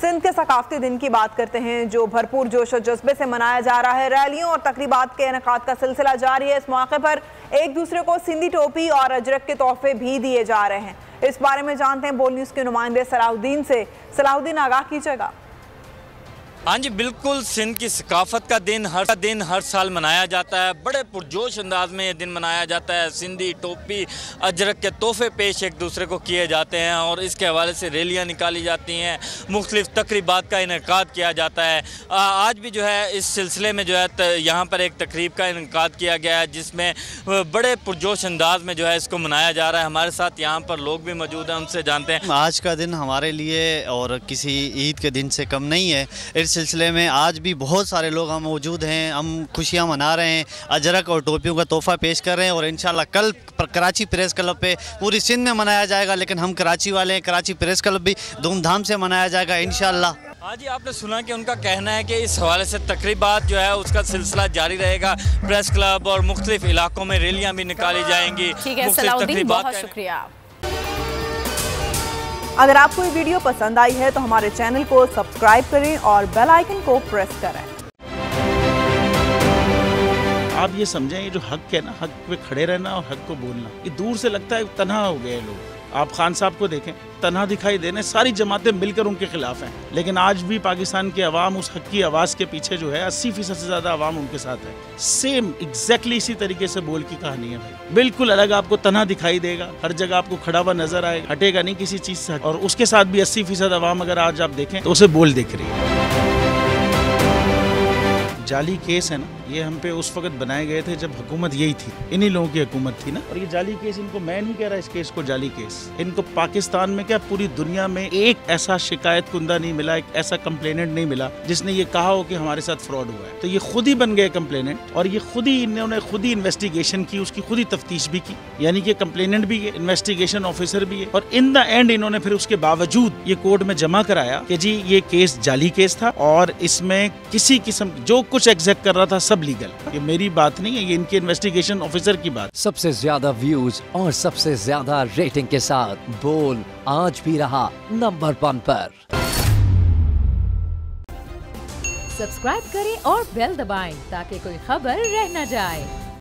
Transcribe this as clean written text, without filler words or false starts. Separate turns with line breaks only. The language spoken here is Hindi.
सिंध के सकाफती दिन की बात करते हैं जो भरपूर जोश और जज्बे से मनाया जा रहा है। रैलियों और तकरीबात के इनेकाद का सिलसिला जारी है। इस मौके पर एक दूसरे को सिंधी टोपी और अजरक के तोहफे भी दिए जा रहे हैं। इस बारे में जानते हैं बोल न्यूज़ के नुमाइंदे सलाहुद्दीन से। सलाहुद्दीन, आगाह कीजिएगा।
हाँ जी, बिल्कुल। सिंध की सकाफत का दिन हर साल मनाया जाता है। बड़े पुरजोश अंदाज में ये दिन मनाया जाता है। सिंधी टोपी, अजरक के तोहफे पेश एक दूसरे को किए जाते हैं और इसके हवाले से रैलियाँ निकाली जाती हैं, मुख्तलिफ तकरीबात का इनेकाद किया जाता है। आज भी जो है इस सिलसिले में जो है यहाँ पर एक तकरीब का इनेकाद किया गया है जिसमें बड़े पुरजोश अंदाज में जो है इसको मनाया जा रहा है। हमारे साथ यहाँ पर लोग भी मौजूद हैं, उनसे जानते हैं।
आज का दिन हमारे लिए और किसी ईद के दिन से कम नहीं है। इस सिलसिले में आज भी बहुत सारे लोग हम मौजूद हैं, हम खुशियां मना रहे हैं, अजरक और टोपियों का तोहफा पेश कर रहे हैं और इंशाल्लाह कल कराची प्रेस क्लब पे पूरी सिंध में मनाया जाएगा, लेकिन हम कराची वाले हैं, कराची प्रेस क्लब भी धूमधाम से मनाया जाएगा इंशाल्लाह।
हाँ जी, आपने सुना कि उनका कहना है कि इस हवाले से तकरीबात जो है उसका सिलसिला जारी रहेगा। प्रेस क्लब और मुख्तलिफ इलाकों में रैलियाँ भी निकाली जाएंगी।
ठीक है सलाहुद्दीन, बहुत शुक्रिया। अगर आपको ये वीडियो पसंद आई है तो हमारे चैनल को सब्सक्राइब करें और बेल आइकन को प्रेस करें।
आप ये समझें, ये जो हक है ना, हक पे खड़े रहना और हक को बोलना, ये दूर से लगता है तन्हा हो गए लोग। आप खान साहब को देखें, तन्हा दिखाई देने, सारी जमातें मिलकर उनके खिलाफ हैं, लेकिन आज भी पाकिस्तान की आवाम उस हक की आवाज़ के पीछे जो है 80% से ज़्यादा आवाम उनके साथ है। सेम एग्जैक्टली इसी तरीके से बोल की कहानी है भाई। बिल्कुल अलग आपको तन्हा दिखाई देगा, हर जगह आपको खड़ा हुआ नजर आएगा, हटेगा नहीं किसी चीज़ से। और उसके साथ भी 80% आवाम अगर आज आप देखें तो उसे बोल दिख रही है। जाली केस है ना, ये हम पे उस वक्त बनाए गए थे जब हुकूमत यही थी, इन्हीं लोगों की हुकूमत थी ना। और ये जाली केस, इनको मैं नहीं कह रहा इस केस को जाली केस, इनको पाकिस्तान में क्या पूरी दुनिया में एक ऐसा शिकायत कुंदा नहीं मिला, एक ऐसा कंप्लेनेंट नहीं मिला जिसने ये कहा हो कि हमारे साथ फ्रॉड हुआ है। तो ये खुद ही बन गए कंप्लेनेंट और ये खुद ही इन्होंने खुद ही इन्वेस्टिगेशन की, उसकी खुद ही तफ्तीश भी की, यानी कि कंप्लेनेंट भी है, इन्वेस्टिगेशन ऑफिसर भी है। और इन द एंड इन्होंने फिर उसके बावजूद ये कोर्ट में जमा कराया कि जी ये केस जाली केस था और इसमें किसी किस्म जो कुछ एग्जैक्ट कर रहा था सब लीगल। ये मेरी बात नहीं है, ये इनके इन्वेस्टिगेशन ऑफिसर की बात।
सबसे ज्यादा व्यूज और सबसे ज्यादा रेटिंग के साथ बोल आज भी रहा नंबर 1 पर।
सब्सक्राइब करें और बेल दबाएं ताकि कोई खबर रह न जाए।